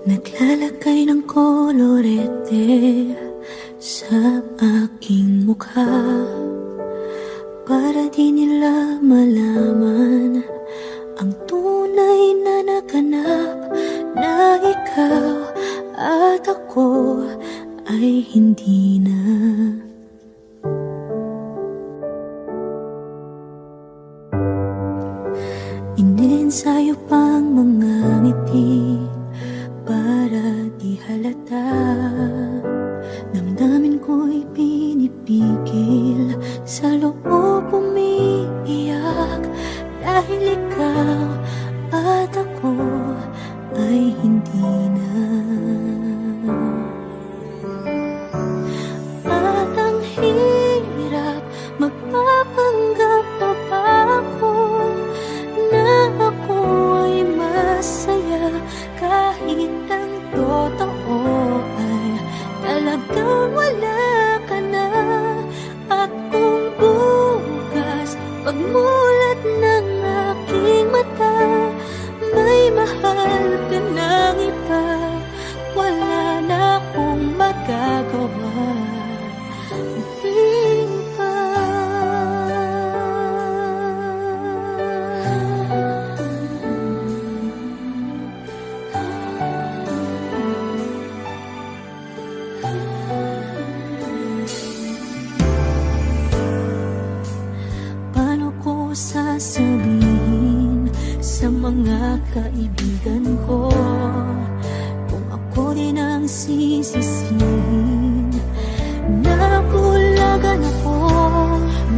Naglalagay ng kolorete sa aking mukha para di nila malaman ang tunay na naganap, na ikaw at ako ay hindi na. Iniensayo pang mga ngiti para di halata. Damdamin ko'y pinipigil, sa loob umiiyak, dahil ikaw at ako ay hindi na. At ang hirap, magpapanggap pa ba ako na ako ay masaya, kahit ang totoo ay talagang wala ka na. At kung bukas pagmulat ng aking mata, may mahal ka ng iba, wala na akong magagawa. Di ba? Paano ko sasabihin sa mga kaibigan ko kung ako din ang sisisihin? Nabulagan ako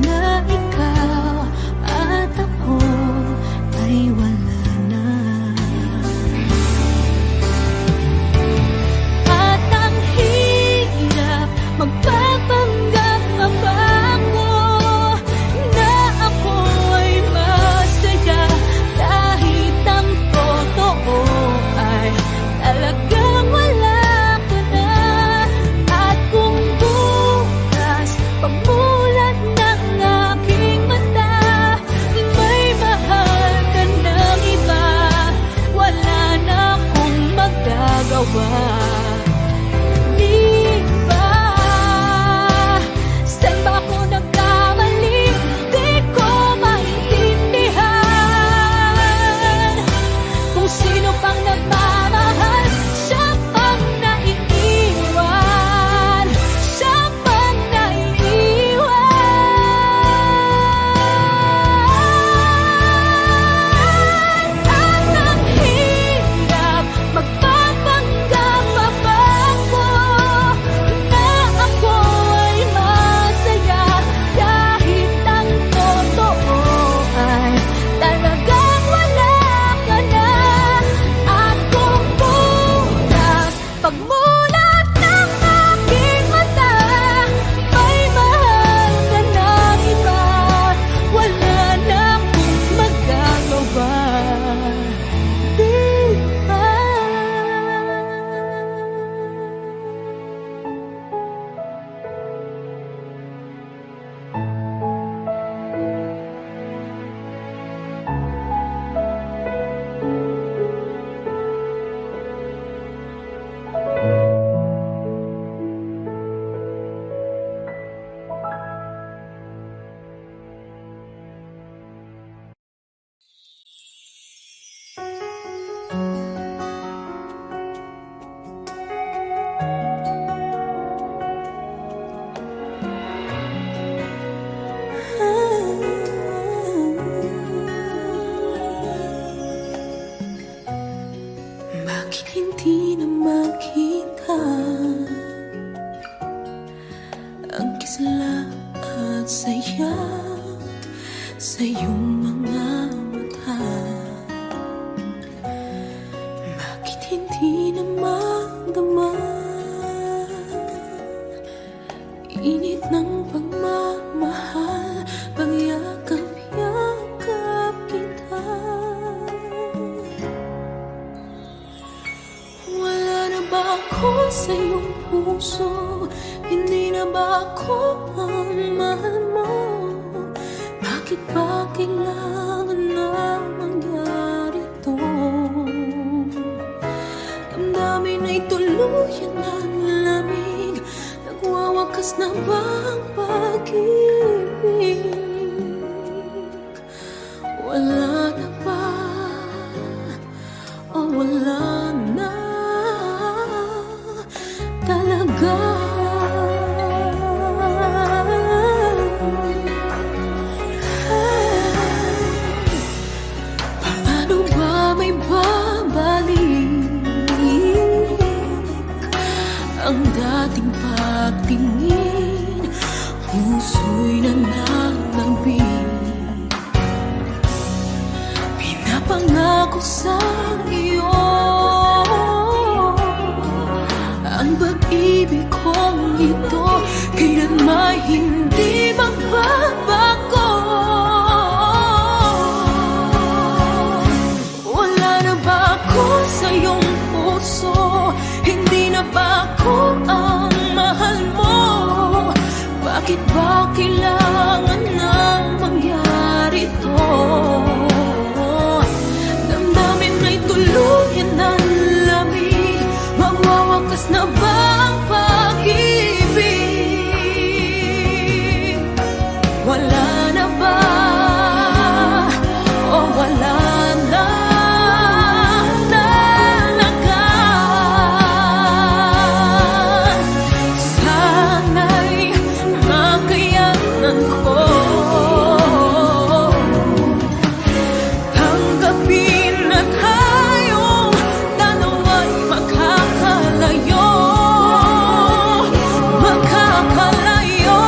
na ikaw at ako ay wala na. At ang hirap, magpapanggap pa ba ako na ako ay masaya, kahit ang totoo ay talagang wala ka na. At kung bukas pagmulat ng aking mata, may mahal ka ng iba, wala na akong magagawa. Di ba? Saan ba ako nagkamali? Di ko maintindihan. Kung sino pang nagmamahal, siya pang naiiwan, siya pang naiiwan. At ang hirap, magpapanggap pa ba ako na ako ay masaya, kahit ang totoo ay talagang wala ka na. At kung bukas pagmulat ng aking mata, may mahal ka ng iba, wala na akong magagawa. Di ba? Bakit hindi na makita ang kisla at saya sa iyong mga mata? Bakit hindi na magdama init ng pagmamahal, pagyakap-yakap kita? Wala na ba ako sa iyong puso? Hindi na ba ako ang mahal mo? Bakit ba kailangan na mangyari to? damdamin ay tuluyan ng lamig. Nagwawakas na ba ang pag-ibig? Wala na ba? O wala na talaga? Paano ba may babalik ang dating pagtingin? Puso'y nananabig. Pinapangako sa iyo ang pag-ibig kong ito kailanman hindi magbabago. Wala na ba ako sa iyong puso? Hindi na ba ako ang mahal mo? Bakit ba kailangan nang mangyari to? Damdamin ay tuluyan ng lamig. Magwawakas na ba ang pag-ibig? Wala na ba? O wala na talaga? Sana'y makayanan ko tanggapin na tayong dalawa'y makakalayo. Makakalayo.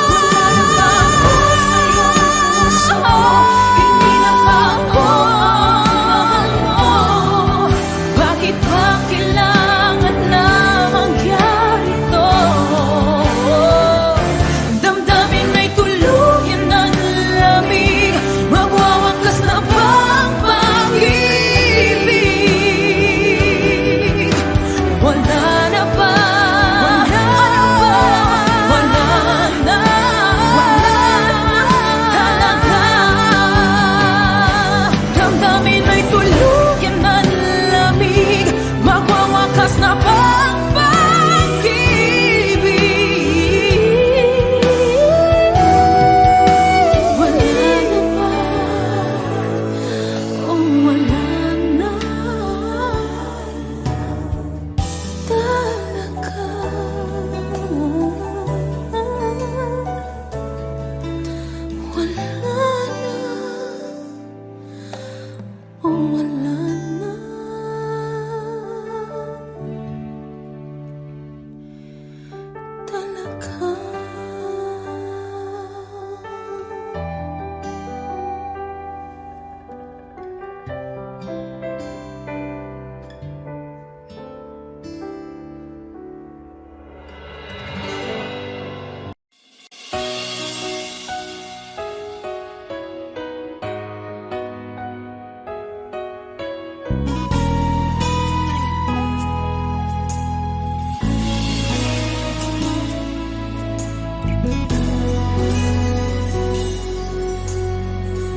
Wala na ba ako sa iyong puso? Hindi na ba ako ang mahal mo? Bakit ba kailangan na mangyari to? Damdamin ay tuluyan ng lamig. Magwawakas na ba ang pag-ibig? Wala na ba? Wala na talaga. Damdamin ay tuluyan ng lamig. Magwawakas na ba ang pag-ibig? Wala na ba? O wala na talaga? Wala na o wala na talaga?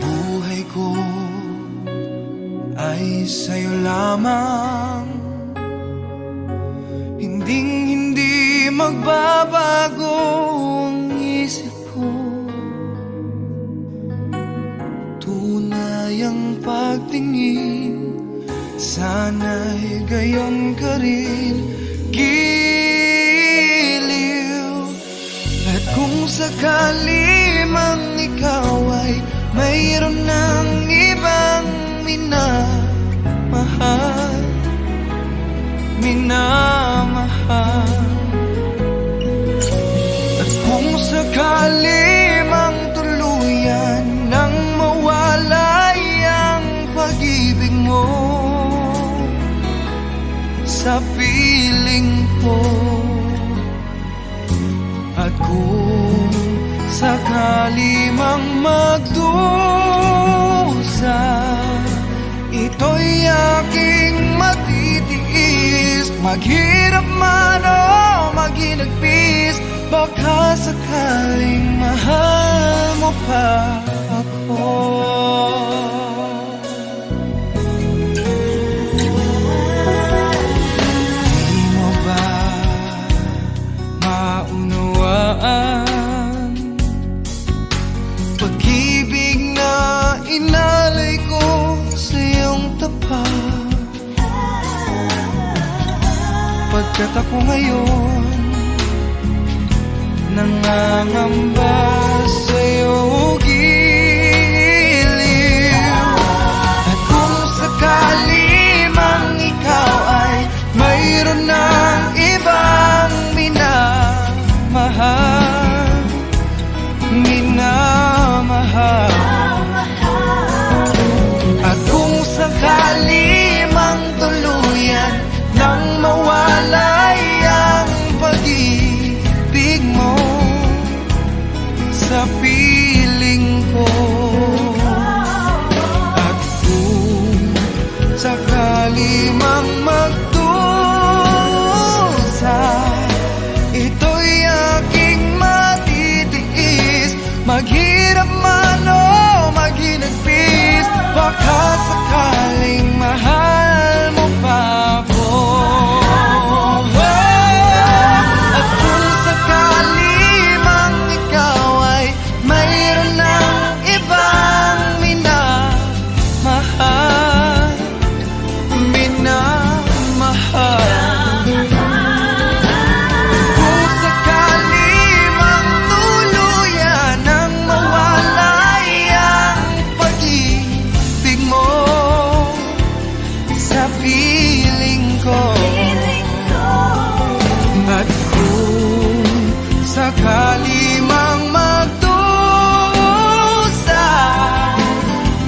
Buhay ko ay sa'yo lamang. Hindi magbabago ang isip ko. Tunay ang pagtingin, sana'y gayon ka rin. Giliw. At kung sakali mang ikaw ay mayroon ng ibang minamahal. At kung sakali mang tuluyan nang mawalay ang pag-ibig mo sa piling ko, at kung sakali mang magdusa, ito'y aking matitiis. Maghirap man o maginagpis, baka sakaling mahal mo pa ako. Pagkat ako ngayon nangangamba sa'yo giliw. At kung sakali mang ikaw ay mayroon ng ibang minamahal, minamahal. At kung sakali mang tuluyan nang mawalay ang pag-ibig mo sa piling ko, at kung sakali mang magdusa, ito'y aking matitiis. Maghirap man o maghinagpis, baka sakaling mahal mo pa ako. At kung sakali mang ikaw ay mayroon ng ibang minamahal, minamahal. Kung sakali mang tuluyan nang mawalay ang pag-ibig mo sa piling ko, at kung sakali mang magdusa,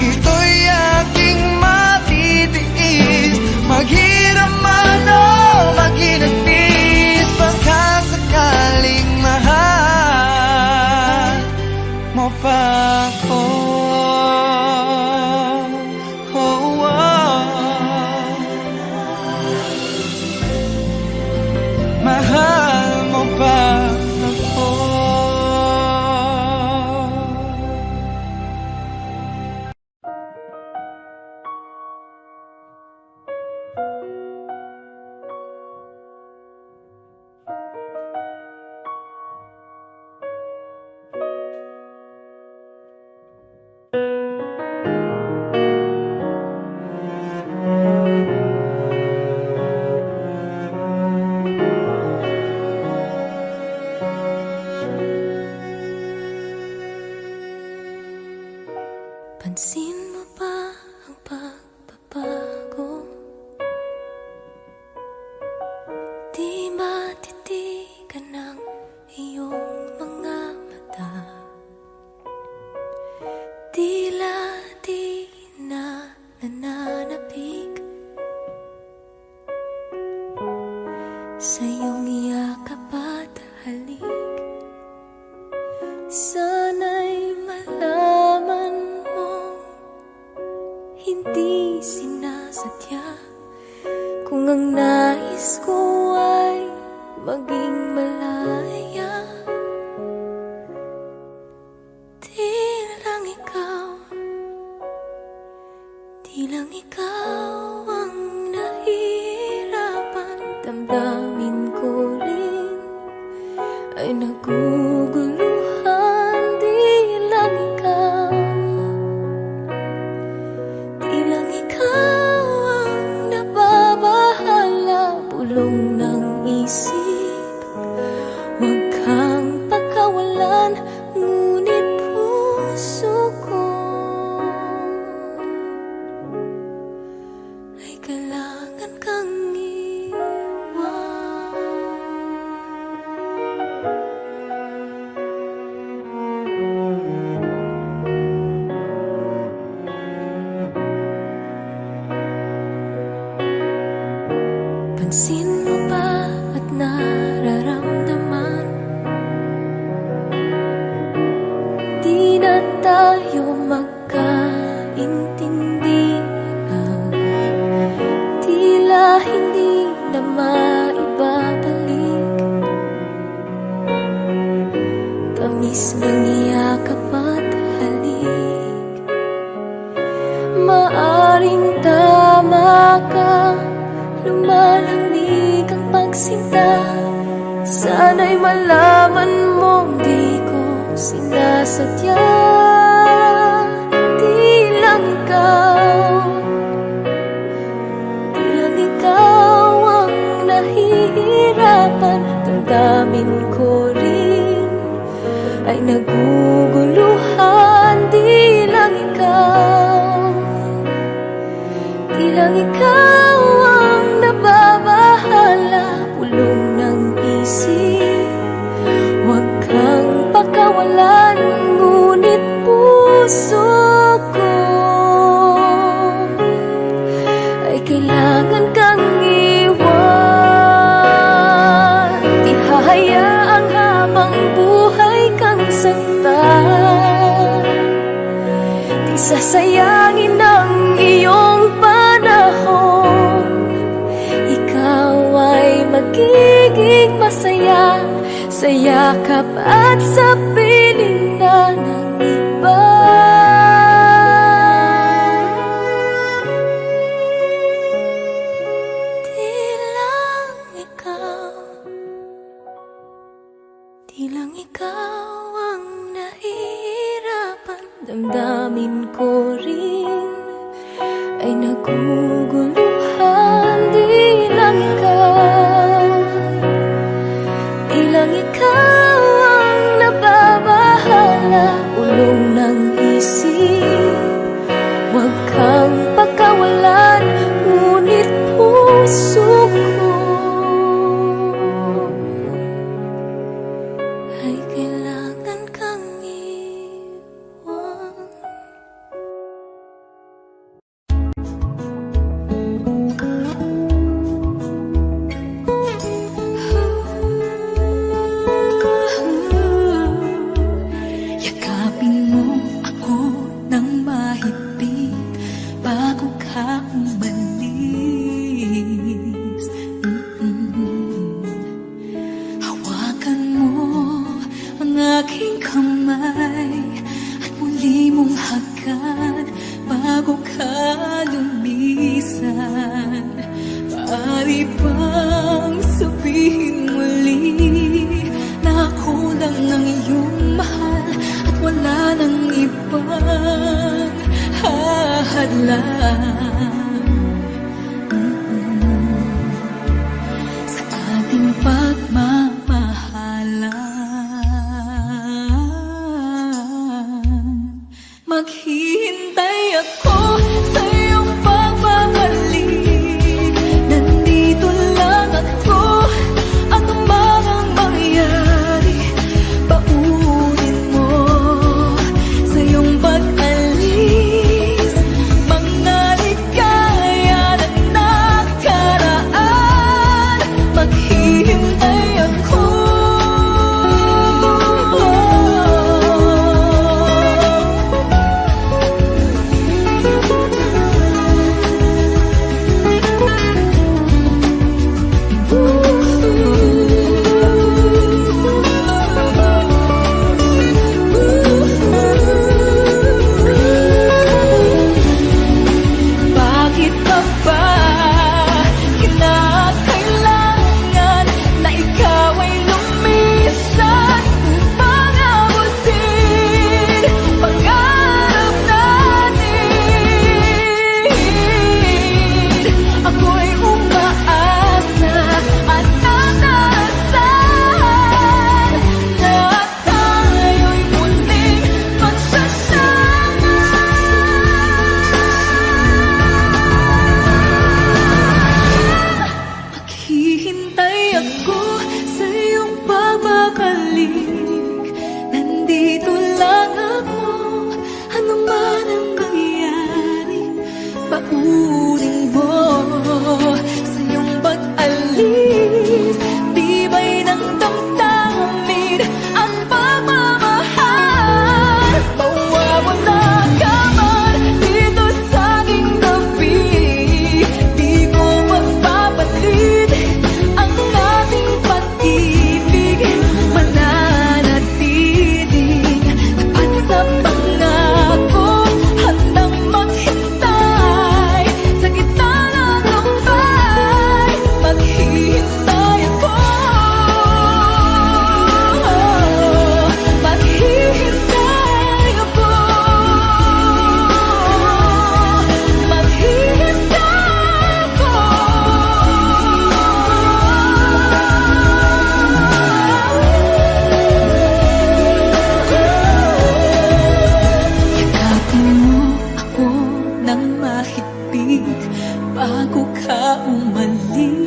ito'y aking matitiis. Maghirap man o maghinagpis, baka sakaling mahal mo pa ako. Oh, oh. Mahal mo pa ako. Pansin mo ba ang pagbabago? Di matitigan ng iyong mga mata. Tila di na nananapig sa iyong yakap at halik. Sana'y malaman mong hindi sinasadya, kung ang nais ko ay maging malaya. Di lang ikaw ang nahihirapan. Damdamin ko rin ay naguguluhan. Di lang ikaw ang nababahala. Bulong ng isip, huwag kang pagkawalan, ngunit puso ko ay kailangan kang iwan. Pansin mo ba at nararamdaman? Di na tayo magkaintindihan. Tila hindi na maibabalik tamis ng yakap at halik. Maaring tama ka, lumalamig ang pagsinta. Sana'y malaman mong di ko sinasadya. Di lang ikaw ang nahihirap. Tila ikaw ang nababahala, pulong ng isip. Huwag kang pakawalan, ngunit puso ko ay kailangan kang iwan. Di hahayaang habang buhay kang saktan. Di sasayangin ang iyong panahon. Ikaw ay magiging masaya sa yakap at sa piling na ng iba. Di lang ikaw ang nahihirapan, damdamin ko rin ay naguguluhan. Di lang ikaw ang nababahala, ulong ng isip. Huwag kang pakawalan, ngunit puso ko ay kailangan kang iwan. Yakapin mo ako ng mahigpit bago ka umalis. Hawakan mo ang aking kamay at muli mong hagkan bago ka lumisan. Maaari bang sabihin muli na ako lang ang iyong mahal at wala nang ibang hahadlang sa ating pagmamahalan? Maghihintay ako sa iyong pagbabalik. Nandito lang ako at ang mga mangyari, paunin mo sa iyong pag-alis. Mga ligaw bago ka umalis.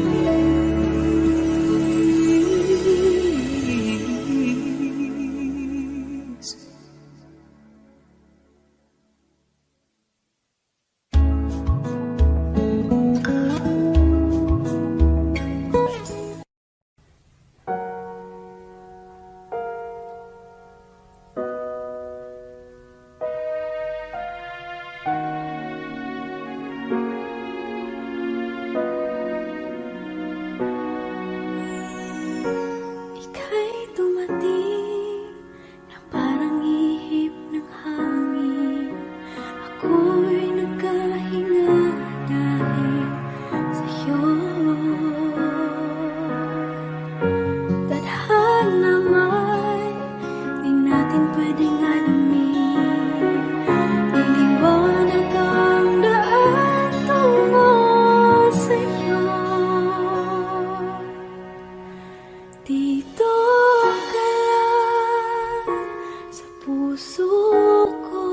Ika'y dumating na parang ihip ng hangin. Ako'y nagkahinga dahil sa'yo. Tadhana may di natin pwedeng alamin. Iniwanag ang daan tungo sa'yo. Dito ka lang sa puso ko.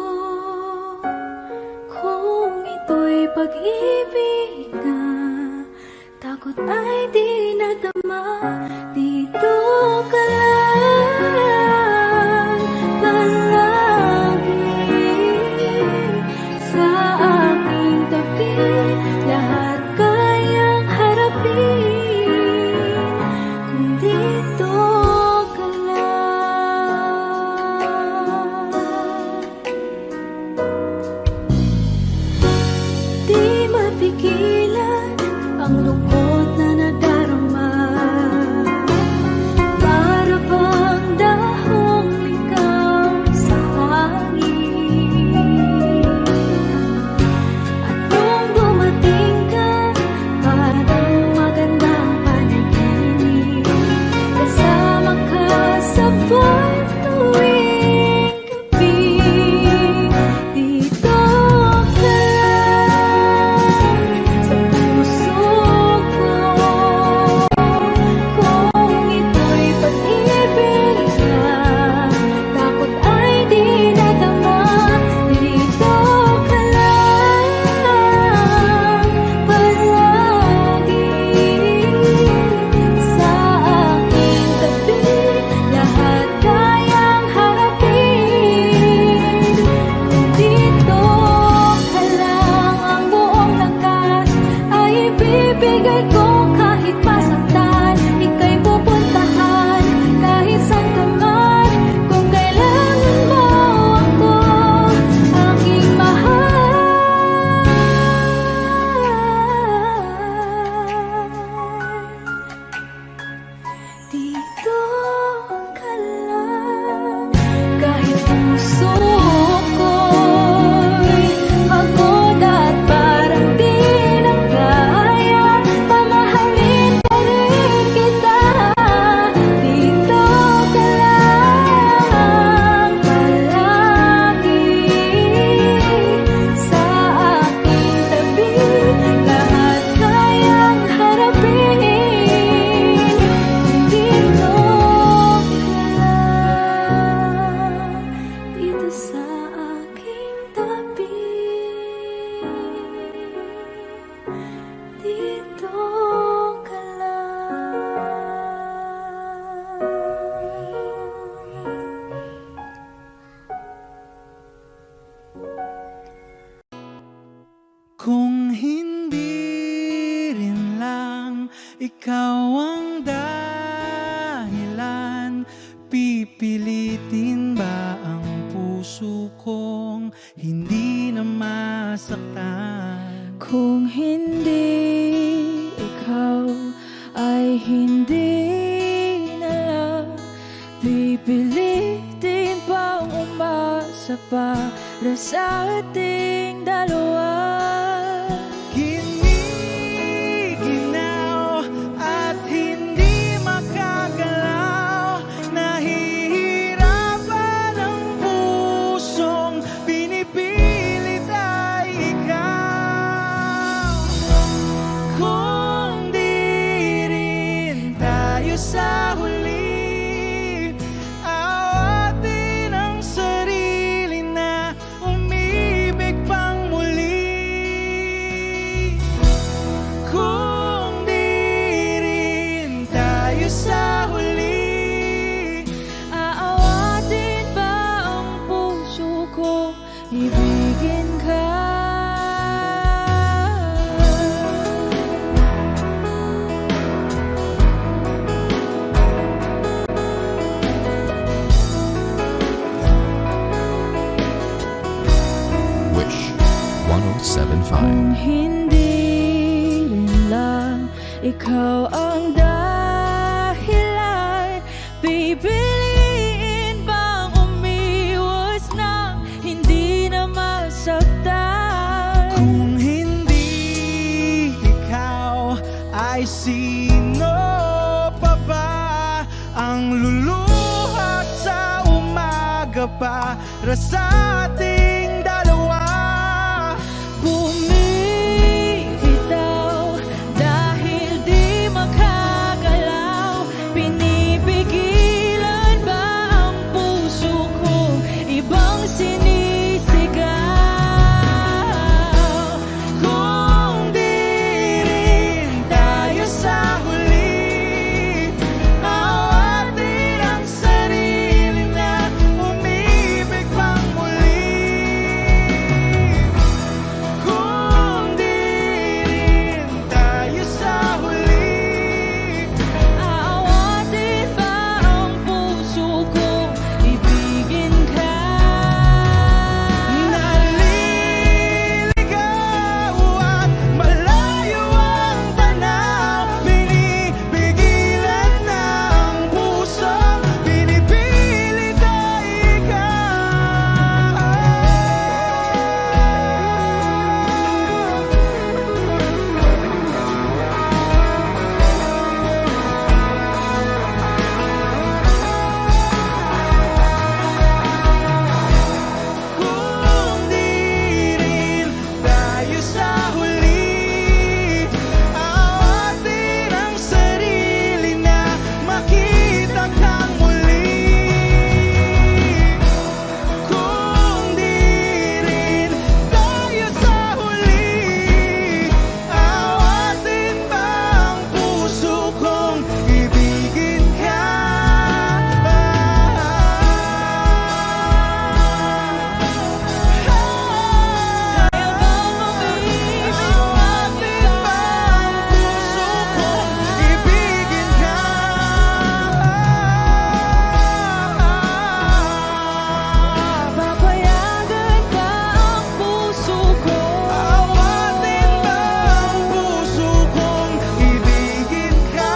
Kung ito'y pag-ibig na, takot ay di nadama. Dito ka lang palagi sa aking tabi. Lahat kayang harapin kung dito ka lang. Di mapigilan ang lungkot na nadarama. Para bang dahong ikaw sa hangin. At nung dumating ka, parang magandang panaginip. Kasama ka sa buwan tuwing gabi. Dito ka lang sa puso ko. Kung ito'y pag-ibig na, takot ay di nadama. Dito ka lang palagi sa aking tabi. Lahat kayang harapin kung dito ka lang. Ang buong lakas ay ibibigay ko kahit masaktan. Ika'y pupuntahan kahit saan ka man. Kung kailangan mo ako, aking mahal. Dito ka lang kahit puso ko'y pagod at parang di na kaya. Pamahalin pa rin kita. Dito ka lang palagi sa aking tabi. Lahat kayang harapin kung dito ka lang. Dito sa aking tabi. Dito ka lang. Kung hindi rin lang ikaw ang dahilan, pipilitin ba ang puso kong hindi na masaktan? Kung hindi ikaw ay hindi na lang, pipilitin pang umasa para sa ating dalawa. Giniginaw at hindi makagalaw, nahihirapan ang pusong pinipilit ay ikaw. Kung di rin tayo sa huli, awatin ang sarili na umibig pang muli. ikaw ang dahilan. Pipiliin bang umiwas na hindi na masaktan? Kung hindi ikaw, ay sino pa ba ang luluhat sa umaga para sa ating dalawa? Bumibitaw dahil di makagalaw. Pinipigilan ba ang puso ko? Ibang sinisigaw. Kung di rin tayo sa huli, awatin ang sarili na umibig pang muli. Kung di rin tayo sa huli, Aawatin ba ang puso ko? Ibigin ka. naliligaw at malayo ang tanaw. Pinipigilan ng puso, pinipilit ay Kung di rin tayo sa huli, awatin ang sarili na makita kang muli. Kung di rin tayo sa huli, awatin ba ang puso kong ibigin ka? Kaya bang umibig Awatin ba ang puso kong ibigin ka? Papayagan ba ang puso ko? Awatin ba ang puso kong ibigin ka?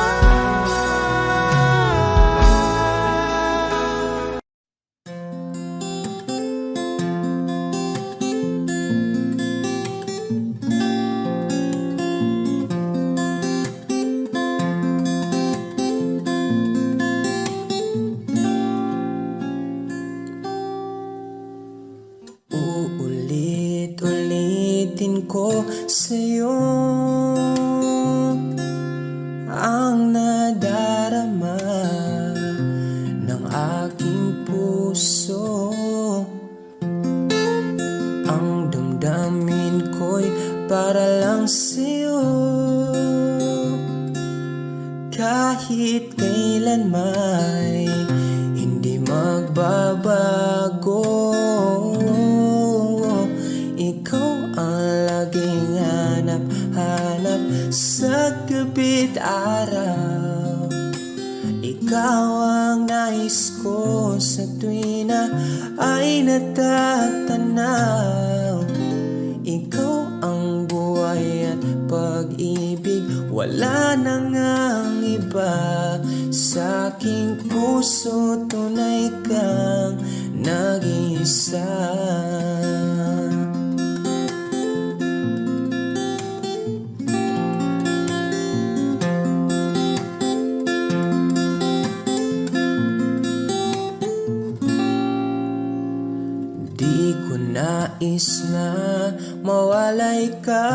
Uulit-ulitin ko sa'yo ang nadarama ng aking puso. Ang damdamin ko'y para lang sa'yo. Kahit kailan may hindi magbabago. Ikaw ang laging hanap-hanap sa gabi't araw. Ikaw ang nais ko sa tuwi na ay natatanaw. Ikaw ang buhay at pag-ibig, wala nang ang iba. Sa aking puso tunay kang nag-iisa. Di ko nais na mawalay ka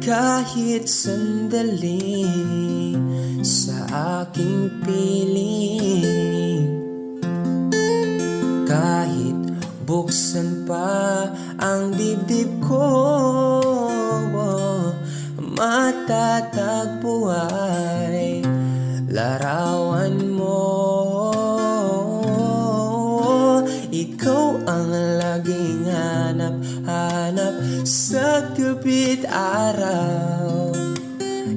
kahit sandali sa aking piling. Kahit buksan pa ang dibdib ko, matatagpo ay larawan mo. Ikaw ang laging hanap-hanap sa gabi't araw.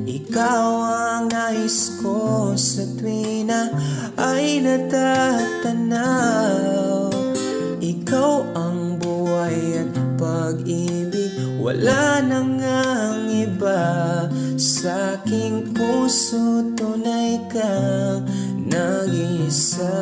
Ikaw ang nais ko sa tuwi na ay natatanaw. Ikaw ang buhay at pag-ibig, wala nang ang iba. Sa aking puso tunay kang nag-iisa.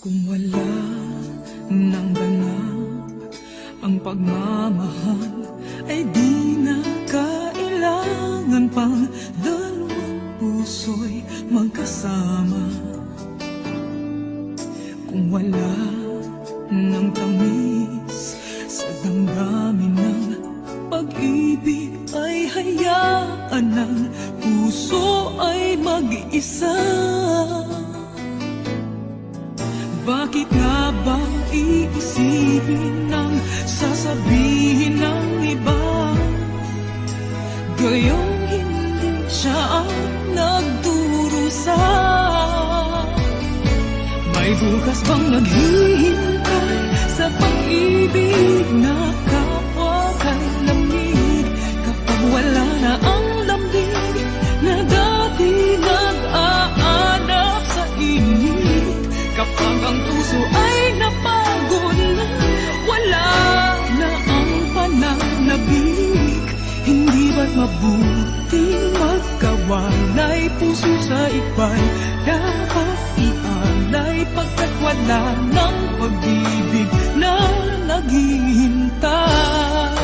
Kung wala nang ganap ang pagmamahal, ay di na kailangan pang dalawang puso'y magkasama. Kung wala nang tamis sa damdamin ng pag-ibig, ay hayaan ng puso ay mag-isa. Bakit nga ba iisipin ng sasabihin ng iba, gayong hindi siya ang nagdurusa? May bukas bang naghihintay sa pag-ibig na kapwa kay lamig, kapag wala na ang lambing na dati nag-aanap sa init? Kapag ang puso ay napagod na, wala na ang pananabik, hindi ba't mabuting magkawalay? Puso sa iba'y dapat ialay, pagkat wala ng pag-ibig na naghihintay.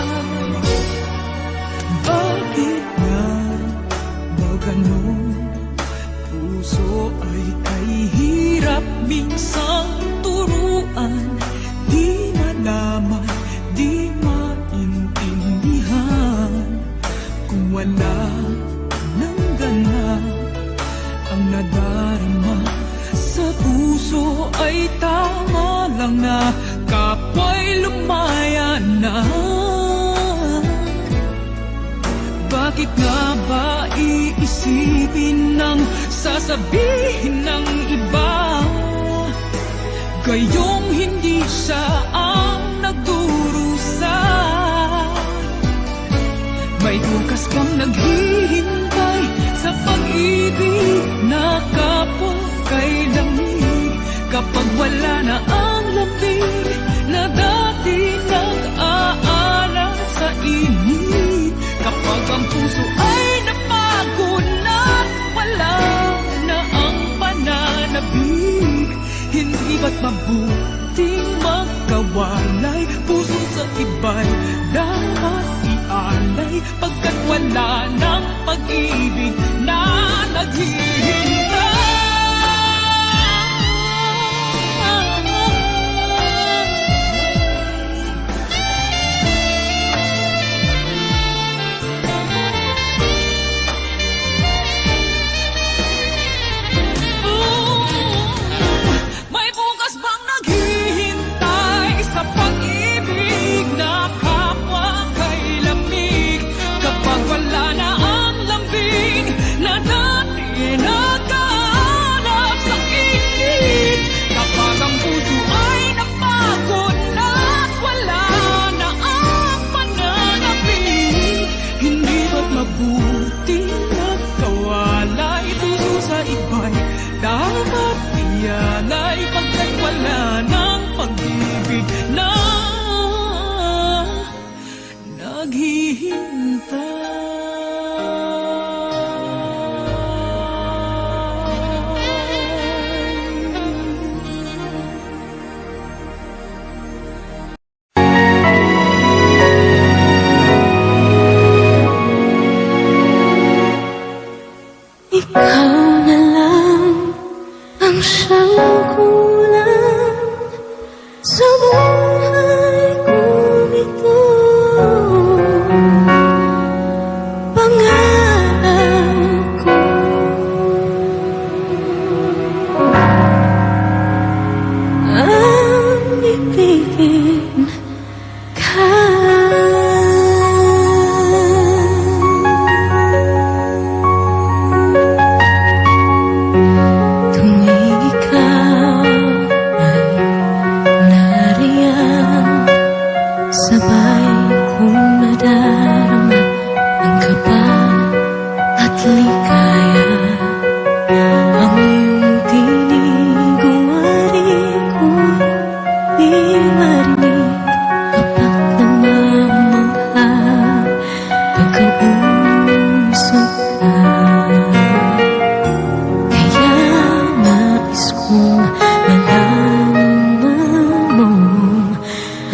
Bakit nga ba ganon? Puso ay kahirap minsang turuan, di malaman, di maintindihan. Kung wala nang ganap ang nadarama sa puso, ay tama lang na kapwa'y lumaya na. Bakit nga ba iisipin ng sasabihin ng iba, gayong hindi siya ang nagdurusa? May bukas bang naghihintay sa pag-ibig na kapwa kay lamig, kapag wala na ang lambing na dati nag-aanap sa init? Kapag ang puso ay napagod na, wala na ang pananabik, hindi ba't mabuting magkawalay? Puso sa iba'y dapat ialay, pagkat wala ng pag-ibig na naghihintay. Wala na ang lambing na dati nagka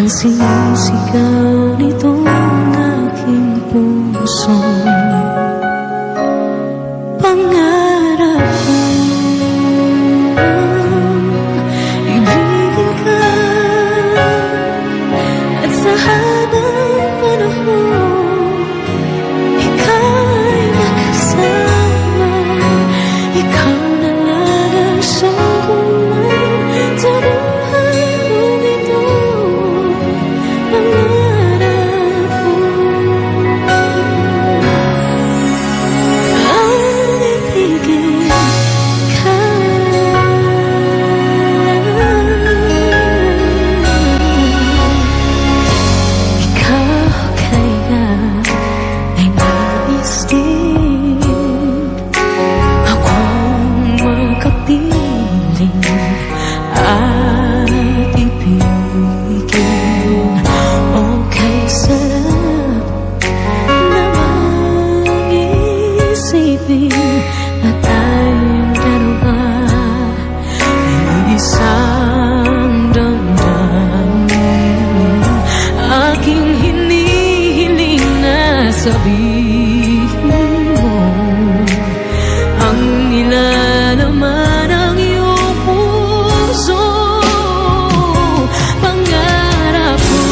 ang sinisigaw nitong aking puso. Pangarap kong ibigin ka, at sa habang panahon ika'y makasama. Ikaw na lang ang siyang kulay sa buhay kong ito. Pangarap ko ang ibigin ka. Ikaw kaya ay nais din akong makapiling at ibigin. Okay, sarap namang isipin na tayong dalawa ay isang damdamin. Aking hinihiling na sabihin mo ang nilalaman ng iyong puso. Pangarap ko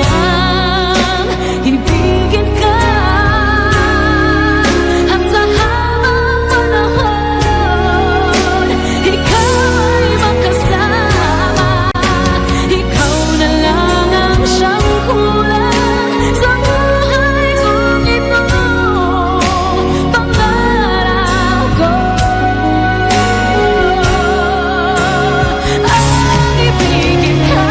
ang ibigin ka, at sa habang panahon ika'y makasama. Ikaw na lang ang siyang kulang sa buhay kong ito. Pangarap ko ang ibigin ka.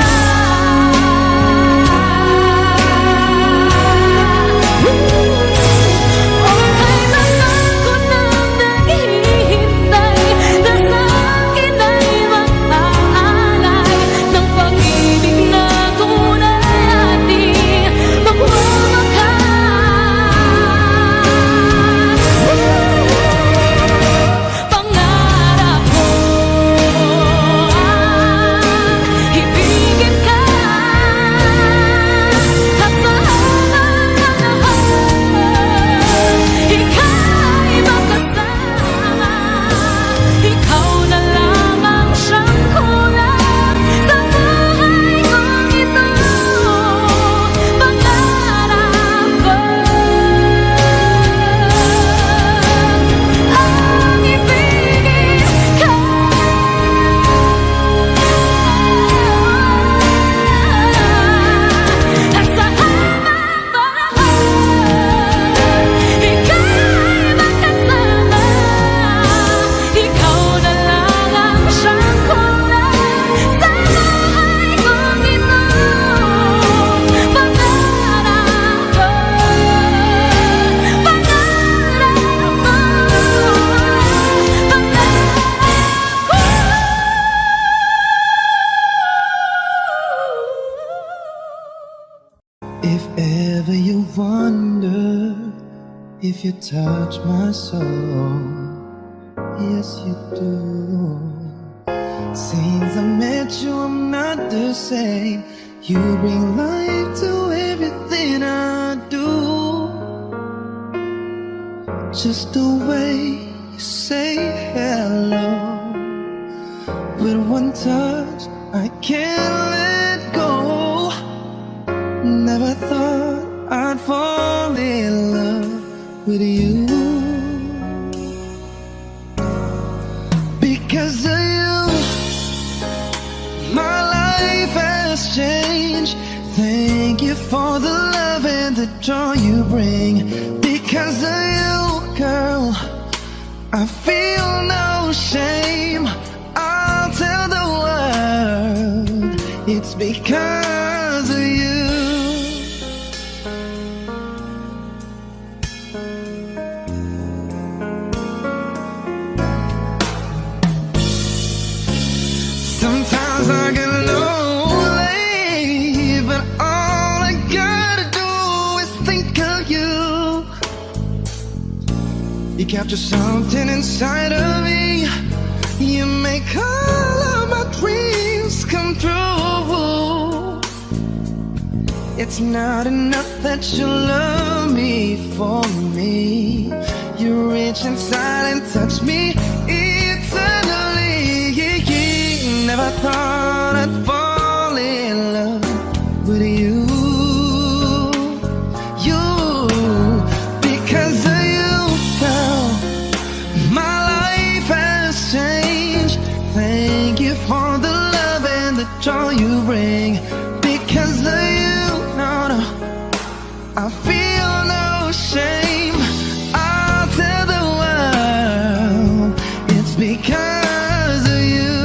Okay na lang ko nang naghihintay na sa akin ay mag-aalay ng pag-ibig na tunay ating magwawakas. Pangarap ko ang ibigin ka, at sa habang panahon ika'y makasama. Ikaw na lang ang siyang kulang sa buhay kong ito. Pangarap ko ang ibigin ka, at sa habang panahon ika'y makasama. Ikaw na lang ang siyang kulang sa buhay kong ito. Pangarap ko, pangarap ko, If ever you wonder if you touch my soul, yes you do. Since I met you, I'm not the same. You bring life to everything I do. Just the way you say hello, with one touch I can't let go. Never thought I'd fall in love with you. Because of you, my life has changed. Thank you for the love and the joy you bring. Because of you, girl, I feel no shame. I'll tell the world it's because of you. Sometimes I get lonely, but all I gotta do is think of you. You capture something inside of me. You make all of my dreams come true. It's not enough that you love me for me. You reach inside and touch me eternally. Never thought I'd fall in love with you. Because of you, girl, my life has changed. Thank you for the love and the joy you bring. Because of you, no, I feel no shame. I'll tell the world it's because of you.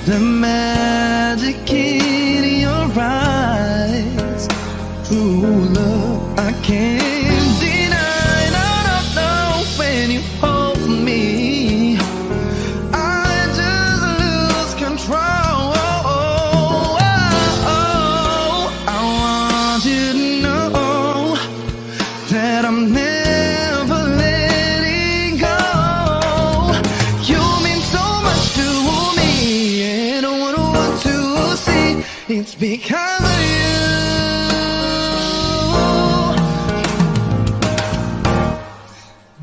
The magic in your eyes, true love I can't deny. No, no, no, when you hold me, I just lose control. I want you to know that I'm never letting go. You mean so much to me, and I wouldn't want to see it's because of you.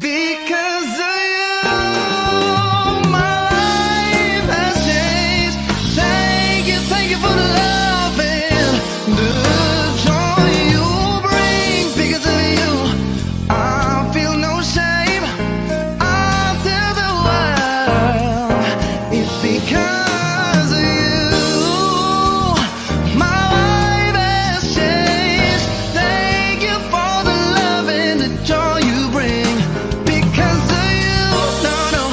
Because of you, my life has changed. Thank you for the love and the joy you bring. Because of you, I feel no shame. I'll tell the world it's because of you. My life has changed. Thank you for the love and the joy you bring. Because of you, no, no,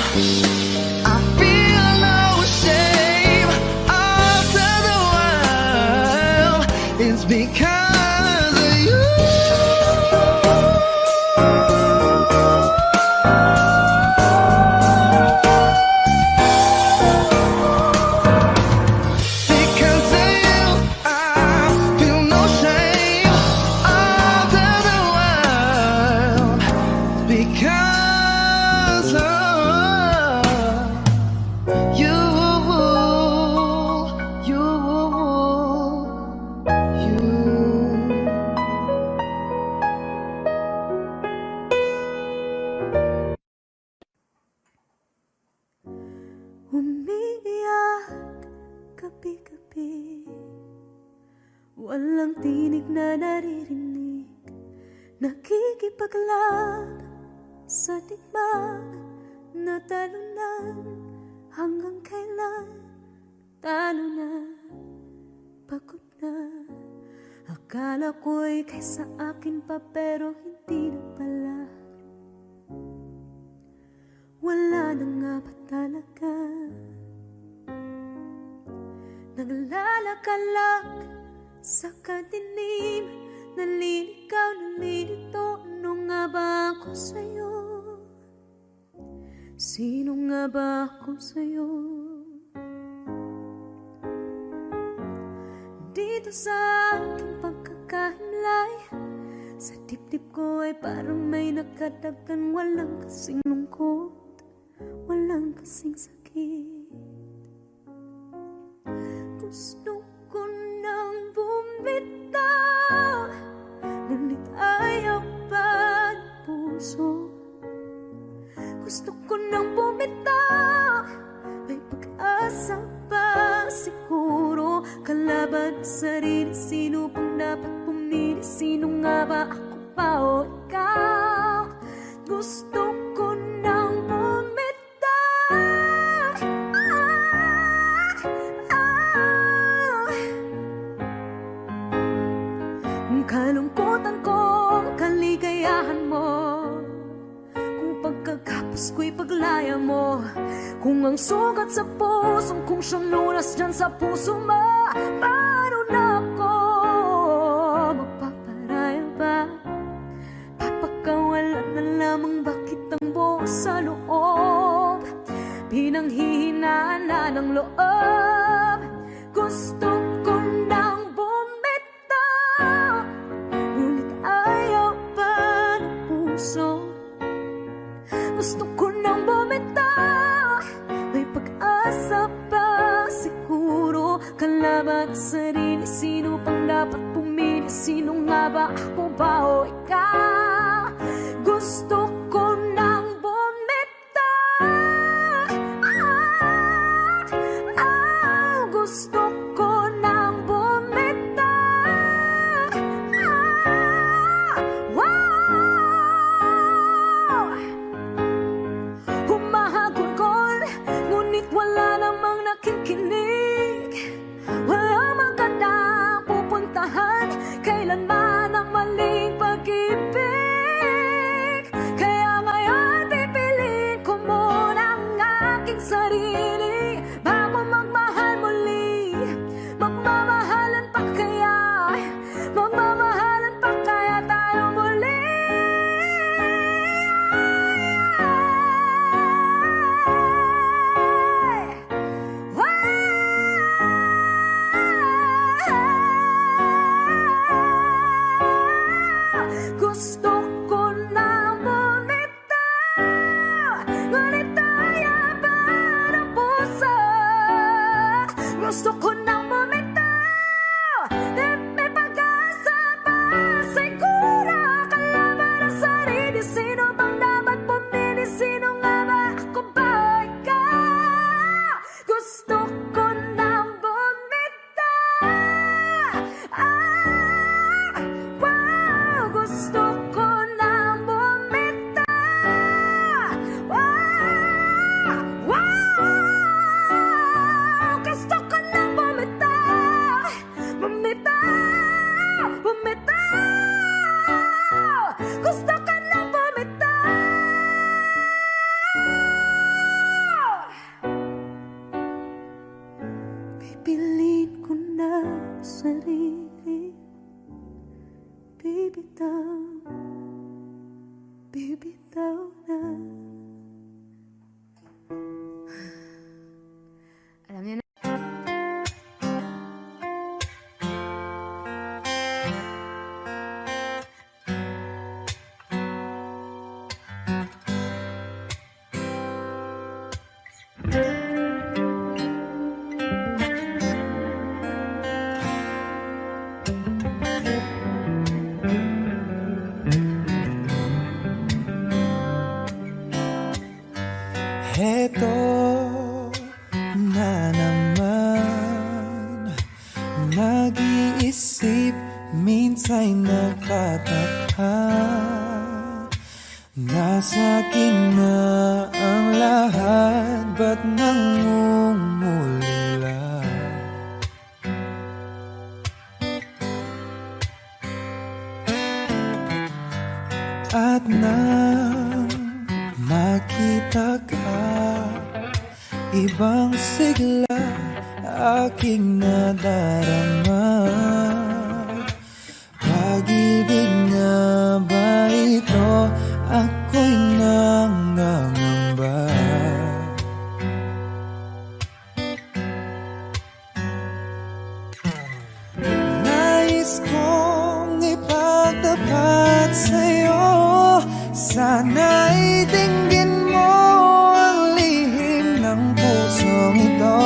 I feel no shame. I'll tell the world it's because of you. Because of you, I feel no shame. I'll tell the world because of you. Umiiyak gabi-gabi, walang tinig na naririnig, nakikipaglaban sa tikman na talunan. Hanggang kailan talo na, pagod na. Akala ko'y kaysa akin pa, pero hindi na pala. Wala na nga ba talaga? Naglalakalag sa kadilim, naliligaw, nalilito. Ano nga ba ako sa'yo? Sino nga ba ako sa'yo? Dito sa aking pagkakahimlay, sa dibdib ko ay parang may nakadagan. Walang kasing lungkot, walang kasing sakit. Gusto ko nang bumitaw, ngunit ayaw pa ng puso. Gusto ko nang bumitaw, may pag-asa pa siguro. Kalaban sa sarili, sino pang dapat pumili? Sino nga ba, ako pa o ikaw? Gusto ko nang bumitaw. Kalungkutan ko, kaligayahan mo. Kung pagkagapos ko'y paglaya mo. Kung ang sugat sa pusong kung siyang lunas dyan sa puso mo. Paano na ako magpaparaya ba? Papakawalan na lamang, bakit ang buo sa loob? Pinanghihinaan na ng loob. Gusto ko nang bumitaw, ngunit ayaw pa ng puso. Gusto ko nang bumitaw, may pag-asa pa siguro. kalaban ang sarili? Sino pang dapat pumili? Sino nga ba, ako ba o ikaw? Gusto ko nang bumitaw. Gusto ko nang bumitaw. Wow! Humahagulgol, ngunit wala namang nakikinig. Walang magandang pupuntahan, kailanman ang maling pag-ibig. Kaya ngayon pipiliin ko muna ang aking sarili bago magmahal muli. Magmamahalan pa kaya? Magmamahalan pa kaya tayo muli? Gusto ko na bumitaw, ngunit tayaban ang puso. Gusto ko na bumitaw, at may pag-asa pa. Siguro kalaban ang sarili. Sino bang dapat pumili? Sino nga ba, ako ba o ikaw? Gusto ko na bumitaw. Wow! Gusto ko nang bumitaw. Wow! Wow! Gusto ko nang bumitaw. Bumitaw! Bumitaw! Gusto ko nang bumitaw. Pipiliin ko na ang sarili. Bibitaw, bibitaw na. Alam niyo na. Heto na naman, nag-iisip, minsan nagtataka. Nasa akin na ang lahat, ba't nangungulila? At nang makita ka, ibang sigla aking nadarama. Pag-ibig nga ba ito? Ako'y nangangamba. Nais kong ipagtapat sa'yo, sana'y dinggin mo ang lihim ng pusong ito.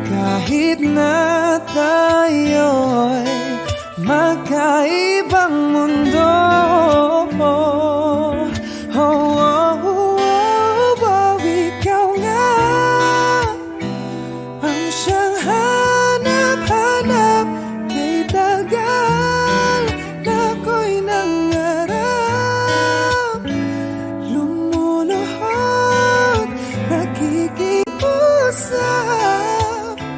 Kahit na tayo'y magkaibang mundo, ikaw nga ang siyang hanap-hanap. Kay tagal na ako'y nangarap, lumuluhod, nakikiusap,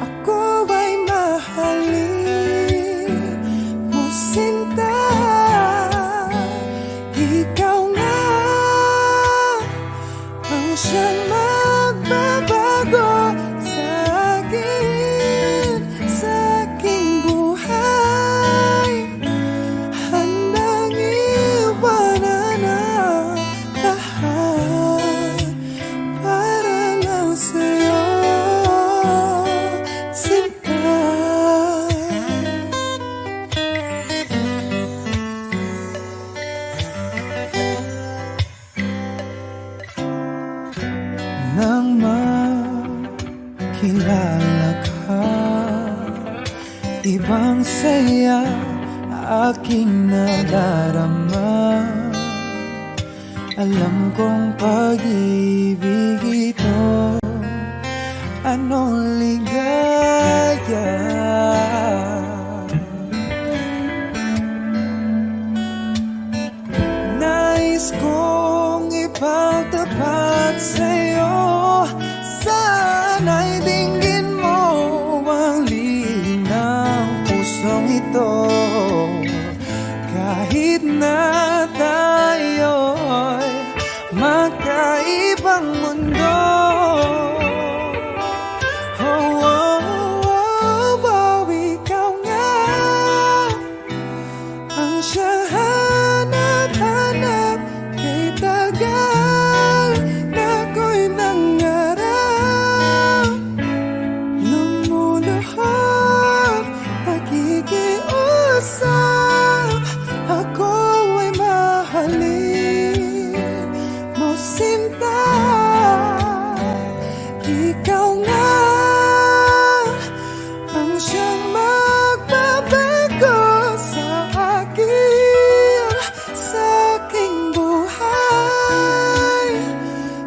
ako ay mahalin. kilala ka. Ibang saya aking nadarama. Alam kong pag-ibig ito, anong ligaya. Nais kong ipagtapat sa'yo, sana'y dinggin mo ang lihim ng pusong ito. Kahit na tayo'y magkaibang mundo, oh, oh, oh, oh, ikaw nga ang siyang hanap-hanap. Kay tagal na ako'y nangarap, lumuluhod, nakikiusap, ako ay mahalin mo sinta. Ikaw nga ang siyang magbabago sa aking buhay.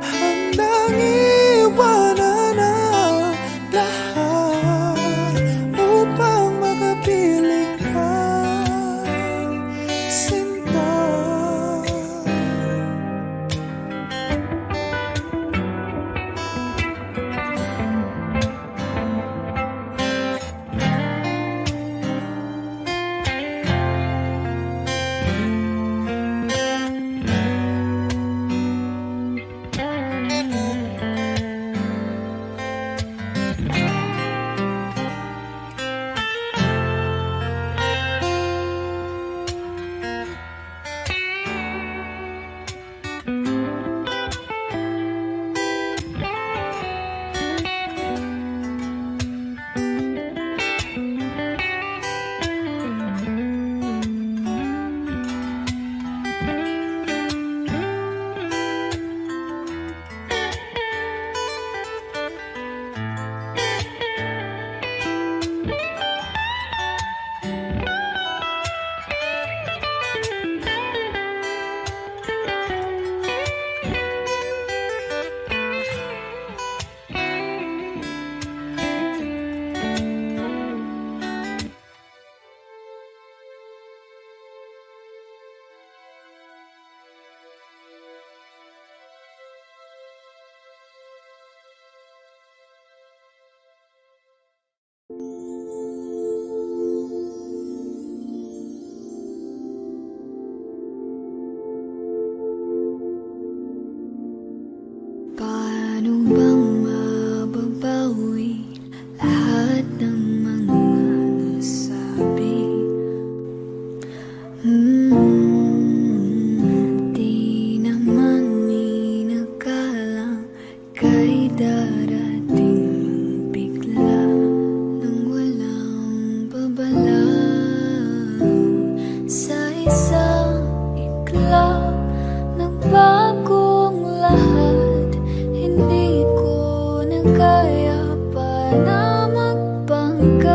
Handang iwanan ang lahat upang makapiling kay sinta. Paano bang mababawi lahat ng mga nasabi? Di naman inakalang kay darating bigla nang walang babala. Sa isang iglap nagbagong lahat. Hindi ko na kaya pa na magpanggap.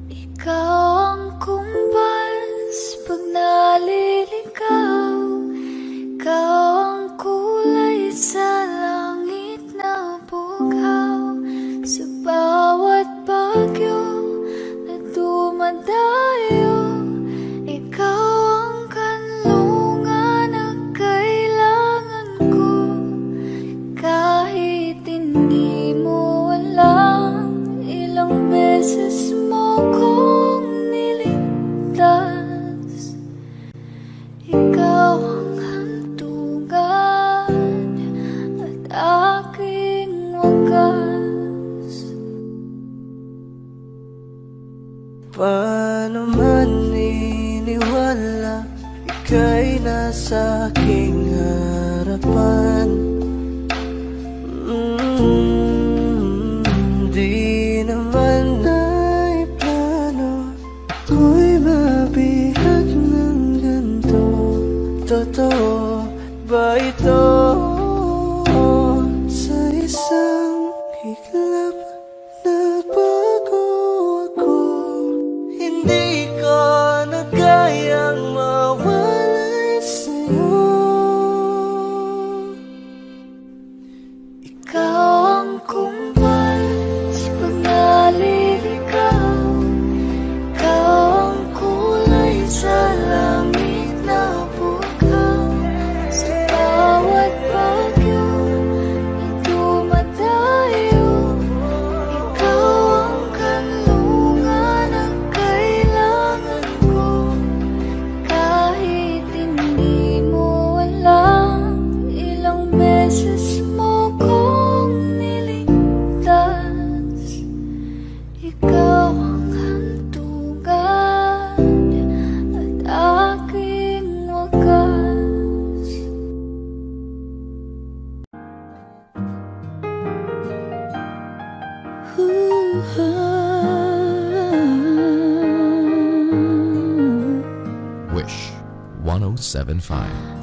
Ikaw ang kumbas pag naliligaw. Ikaw ang kulay sa langit na bughaw. Sa bawat bagyo na dumadayo, ikaw ang kanlungan na kailangan ko. Kahit hindi mo alam, ilang beses mo kong niligtas. Ikaw ang hantungan at aking wagas. Paano man iniwala, ika'y nasa aking harapan. Di naman ay plano ko'y mabihag ng ganito. Totoo ba ito?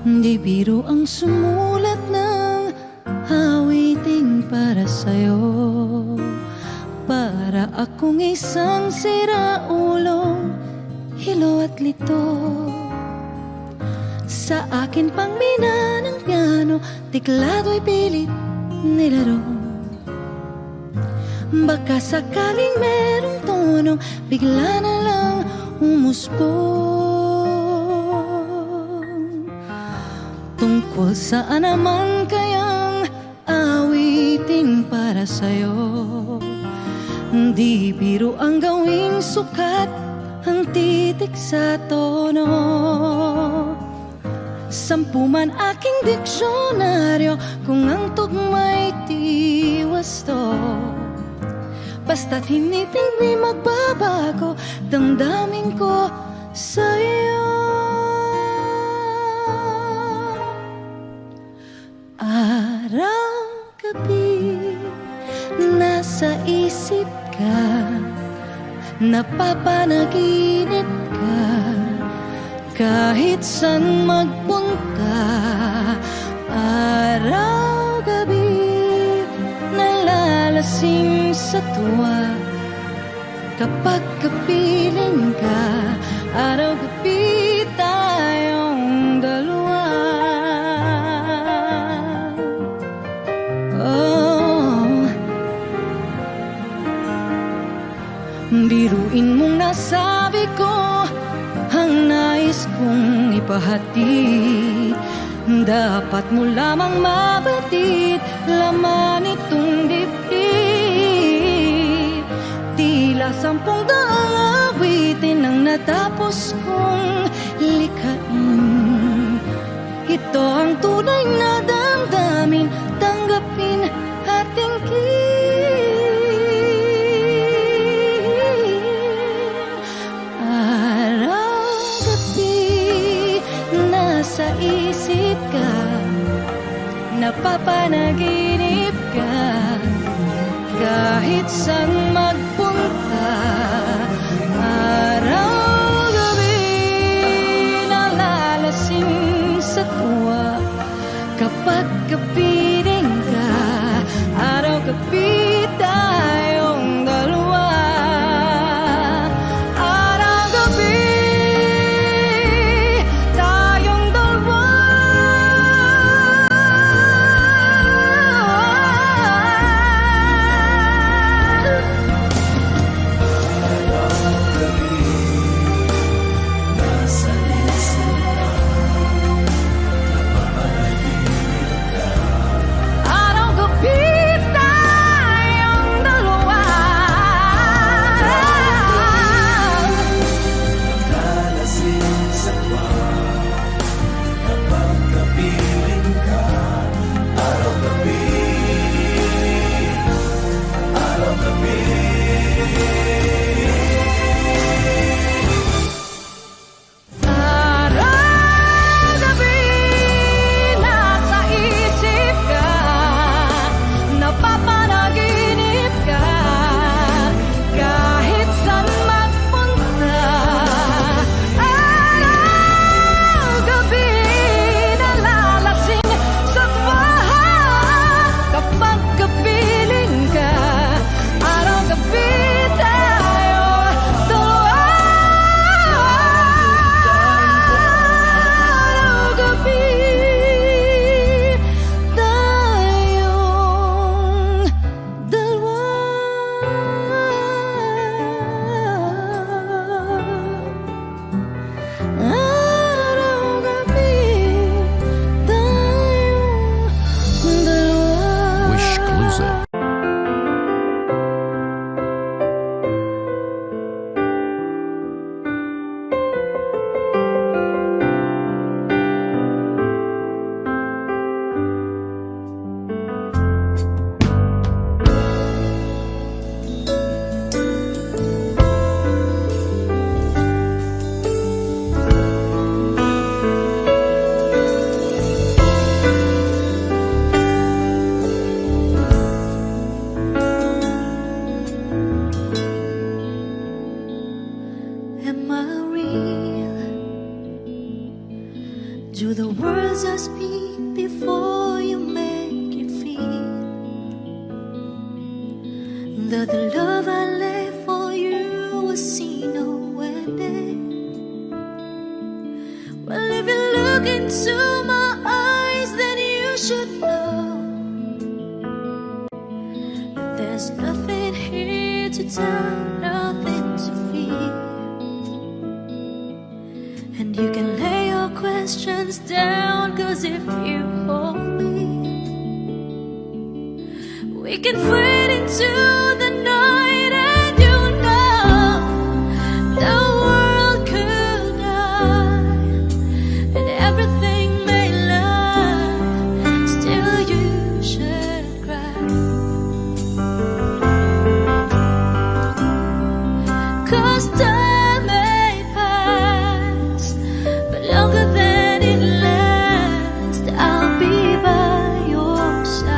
Di biro ang sumulat ng awiting para sa'yo. Para akong isang siraulong hilo at lito. Sa akin pang mina ng piano, tiklado'y pilit nilaro. Baka sakaling merong tono, bigla na lang umusbong. Tungkol saan naman kayang awitin para sa'yo? Di biro ang gawing sukat, ang titik sa tono. Sampu man aking diksyonaryo, kung ang tugma'y tiwasto. Basta't hindi magbabago damdamin ko sa'yo. Araw-gabi nasa isip ka, napapanaginip ka. Kahit saan magpunta, araw-gabi nalalasing sa tuwa. Kapag kapiling ka, araw-gabi tayong dalawa. Oh, biruin mong nasabi ko ang nais kong ipahati. Dapat mo lamang mabatid laman itong dibdib. Tila 10 awitin ang natapos kong likhain. Ito ang tunay na damdamin, tanggapin at sa isip ka, napapanaginip ka. Kahit saan magpunta, araw-gabi nalalasing sa tuwa. Kapag kapiling ka, araw-gabi tayong dalawa. Though the love I lay for you was seen nowhere near. Well, if you look into my eyes, then you should know that there's nothing here to tell, nothing to fear. And you can lay your questions down, 'cause if you hold me, we can fade into the night, and you know the world could die and everything may lie, still you should cry. 'Cause time may pass, but longer than it lasts, I'll be by your side.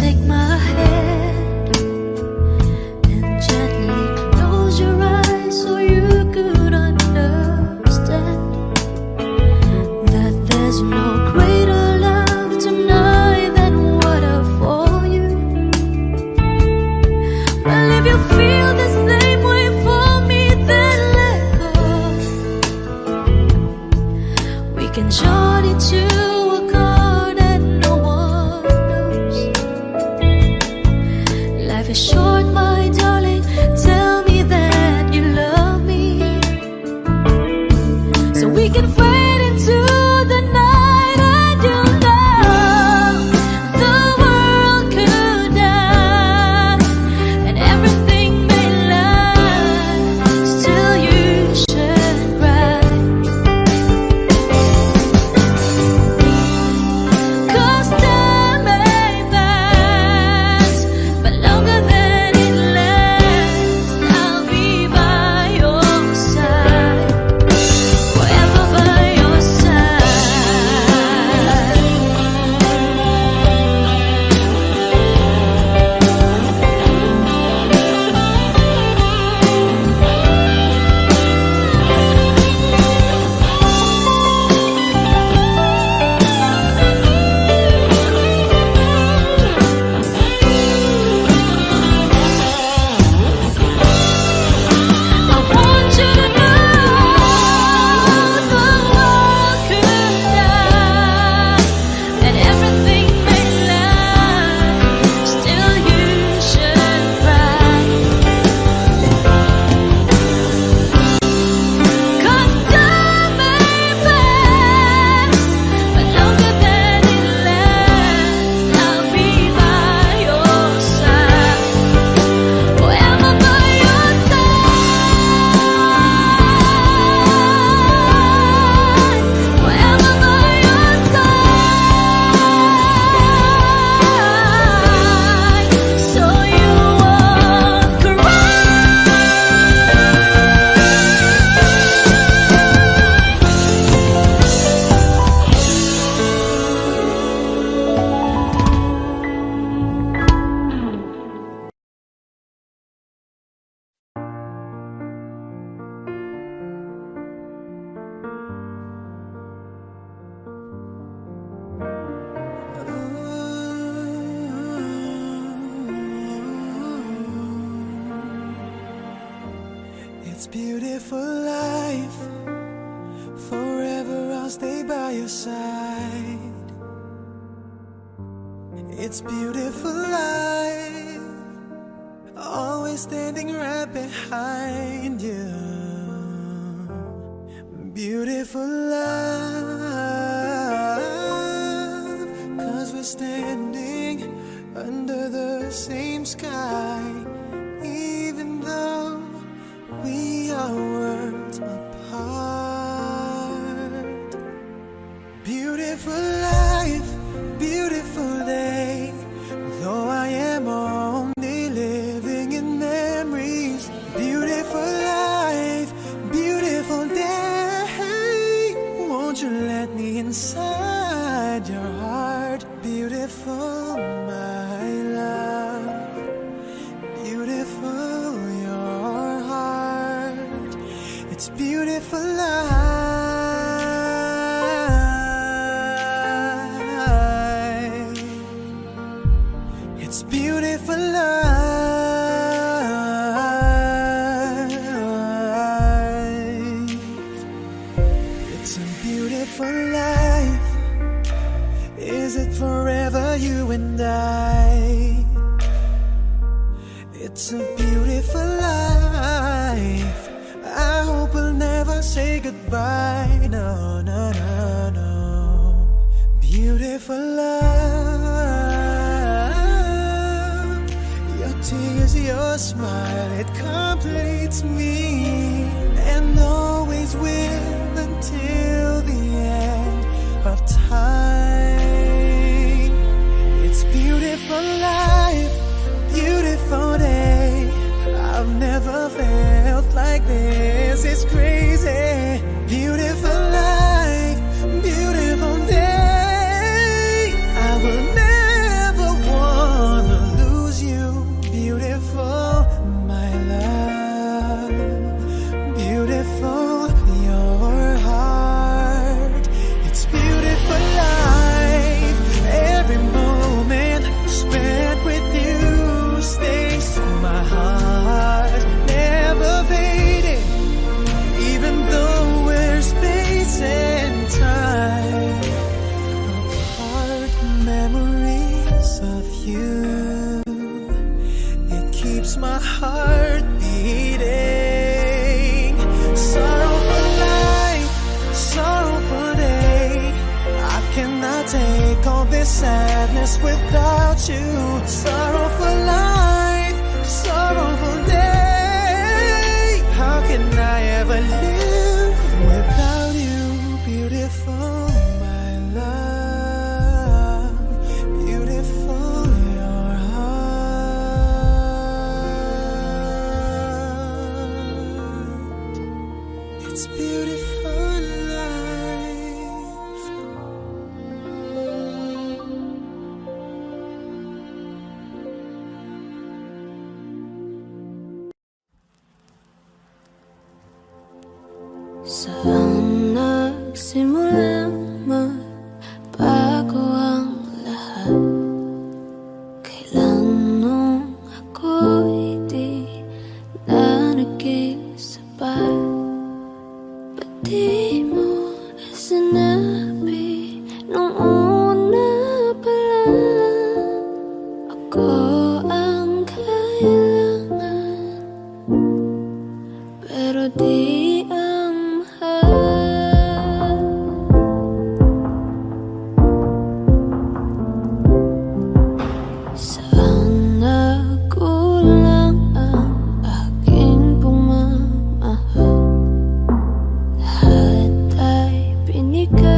Take my hand and gently close your eyes so you could understand that there's no greater love tonight than what I for you. Well, if you feel the same way for me, then let go. We can journey to a chord and no one knows. Life is short, my darling. Tell me that you love me, so we can fade into the night, and you know the world could die and everything may lie, still you should cry. 'Cause time may pass, but longer than it lasts, I'll be by your side, forever by your side. I want you to know the world could die and everything may lie, still you should cry. 'Cause time may pass, but longer than it lasts, I'll be by your side, forever by your side, forever by your side, so you won't cry. It's beautiful life. Forever I'll stay by your side. It's beautiful life. Always standing right behind you. Beautiful love. 'Cause we're standing under the same sky, even though we are worlds apart. Beautiful life, beautiful day. Though I am only living in memories. Beautiful life, beautiful day. Won't you inside your heart. Beautiful, my love. Beautiful, your heart. It's beautiful life. It's beautiful life. It's a beautiful life. Is it forever, you and I? It's a beautiful life. I hope we'll never say goodbye. No, no, no, no. Beautiful love. Your tears, your smile, it completes me, and always will until the end of time. It's beautiful life, beautiful day. I've never felt like this. It's crazy. Beautiful life, beautiful day. I will never wanna lose you. Beautiful, my love. Beautiful, your heart. It's beautiful life. Every moment spent with you stays in my heart, never fading. Even though we're space and time apart, memories of you, it keeps my heart beating. Sorrowful life, sorrowful day. I cannot take all this sadness without you. Sorrowful life, sorrowful day. How can I ever live without you? Beautiful, my love. Beautiful, your heart. It's beautiful life. Saan nagsimulang magbago ang lahat? Kailan nung ako'y di na naging sapat? Ba't di mo sinabi nung una pa lang? Ako ang kailangan, pero di ang mahal. Saan nagkulang ang aking pagmamahal? Lahat ay binigay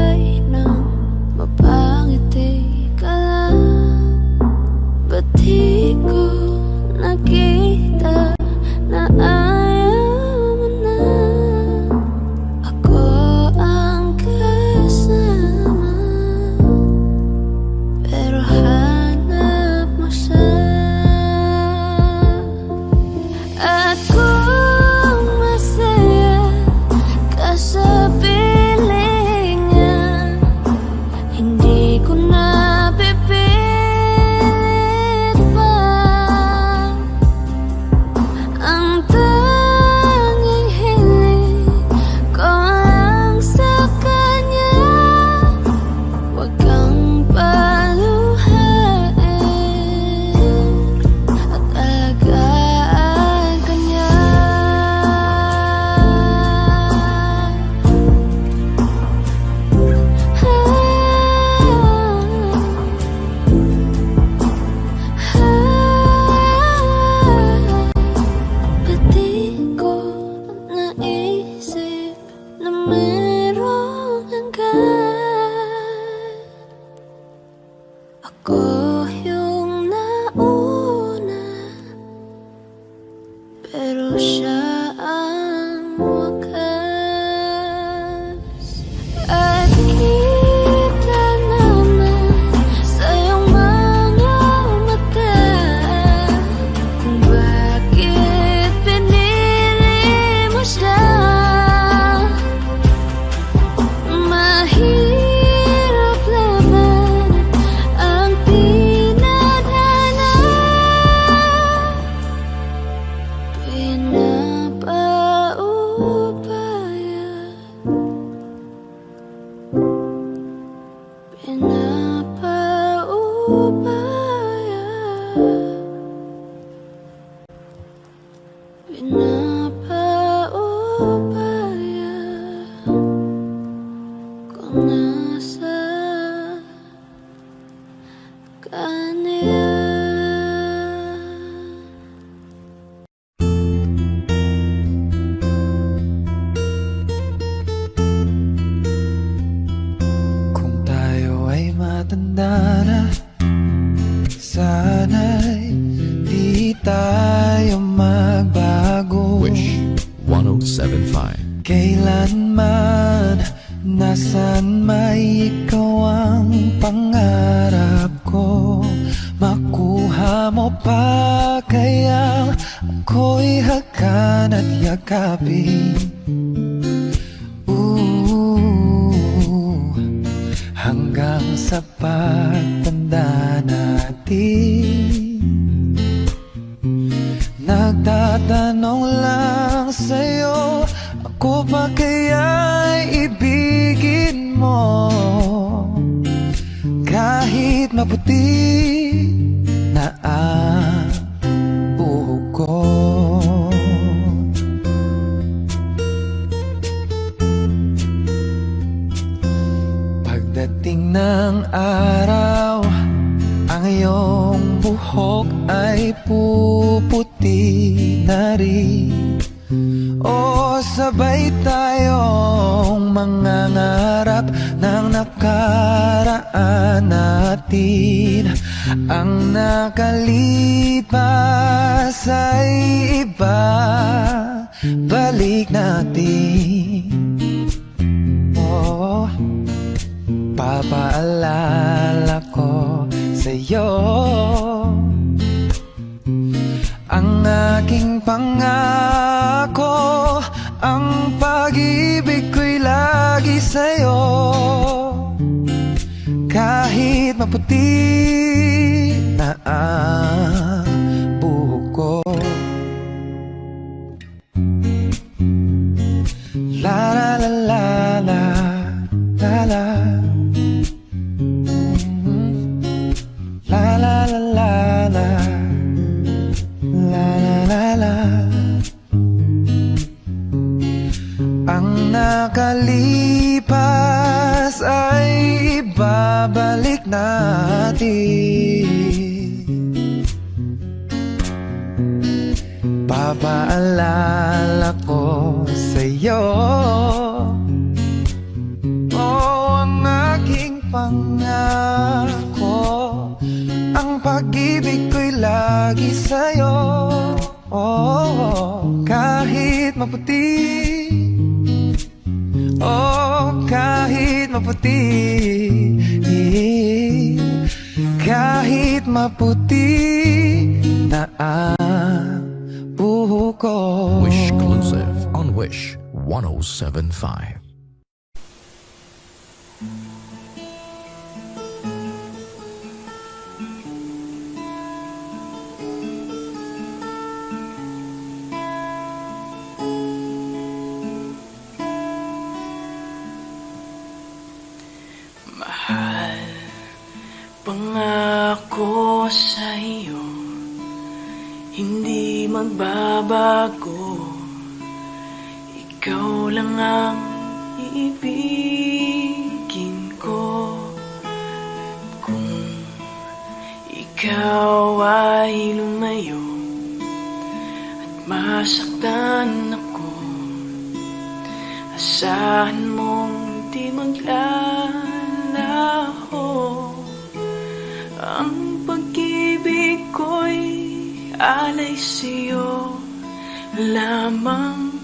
man, nasan may ikaw ang pangarap ko. Makuha mo pa kaya ako'y hakan at yakapin. Hanggang sa pagtanda natin, nagtatanong lang sa'yo, ako ba kaya'y ibigin mo? Kahit maputi na ang buhok ko. Pagdating ng araw, ang iyong buhok ay puputi na rin. O sabay tayong mangangarap ng nakaraan natin. Ang nakalipas ay iba, balik natin. Oh, papaalala ko sa'yo ang aking pangako, ang pag-ibig ko'y lagi sa'yo. Kahit maputi na ang buhok ko. La la la la la la la. La la la la la. La la la la. Ang nakalipas ay ibabalik natin. Papaalala ko sa'yo, oh, ang aking pangako, ang pag-ibig ko'y lagi sa'yo. Oh, kahit maputi, oh, kahit maputi, kahit maputi na ang buhok ko. Wish Exclusive on Wish 107.5. Mahal, pangako sa'yo, hindi magbabago. Ikaw lang ang iibigin ko. Kung ikaw ay lumayo at masaktan ako, asahan mong di maglalaho. Ang pag-ibig ko'y alay sa'yo lamang.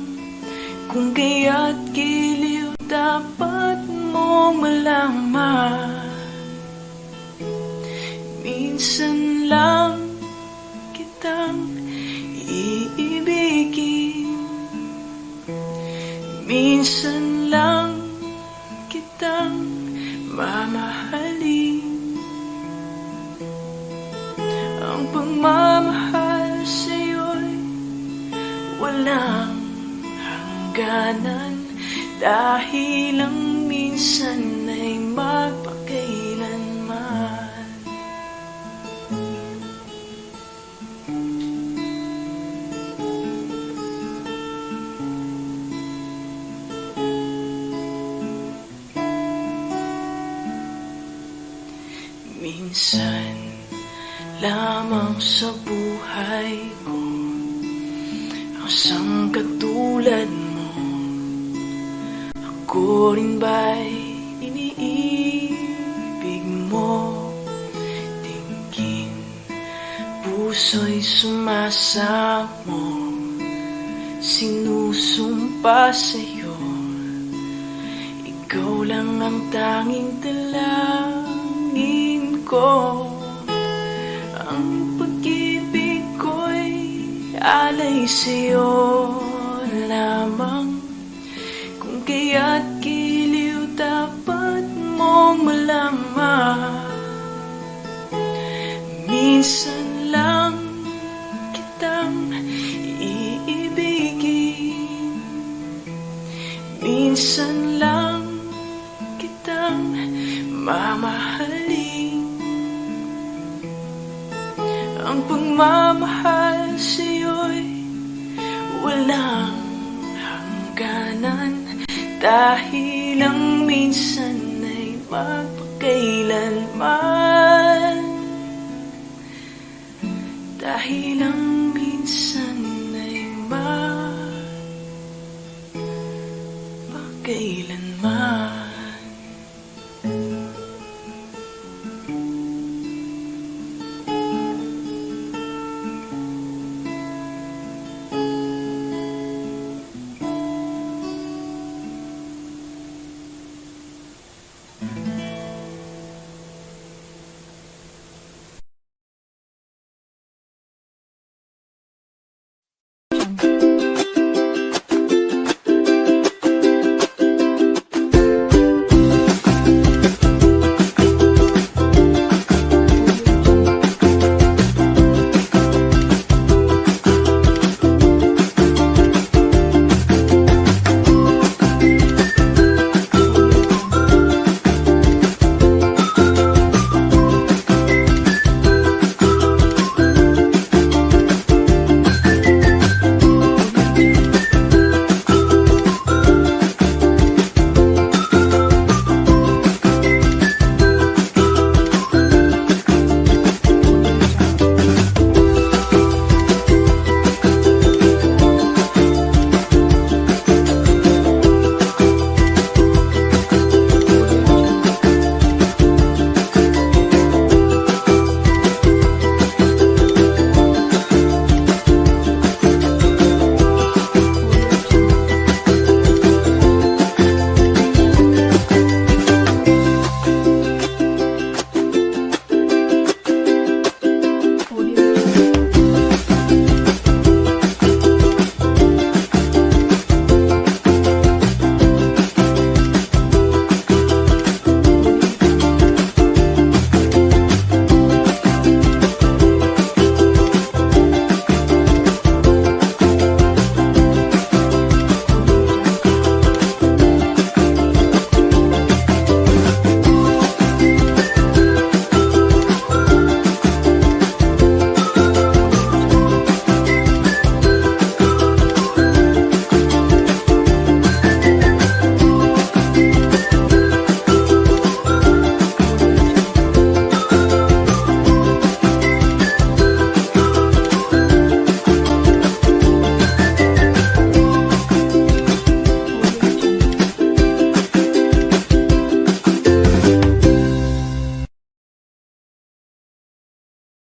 Kung kaya't giliw dapat mong malaman, minsan lang kitang iibigin, minsan lang kitang mamahalin. Ang pagmamahal sa'yo'y walang hangganan, dahil ang minsan ay magpakailanman. Minsan lamang sa buhay ko ang sangkatulad mo. Ako rin ba'y iniibig mo? Tingin, puso'y sumasamo, sinusumpa sa'yo Ikaw lang ang tanging dalangin ko. Ang pag-ibig ko'y alay sa'yo lamang. Kung kaya't giliw dapat mong malaman. Minsan lang kitang iibigin, minsan lang kitang mamahalin. Ang pagmamahal sa'yo'y walang hangganan, dahil ang minsan ay magpakailanman. Dahil ang minsan ay magpakailanman.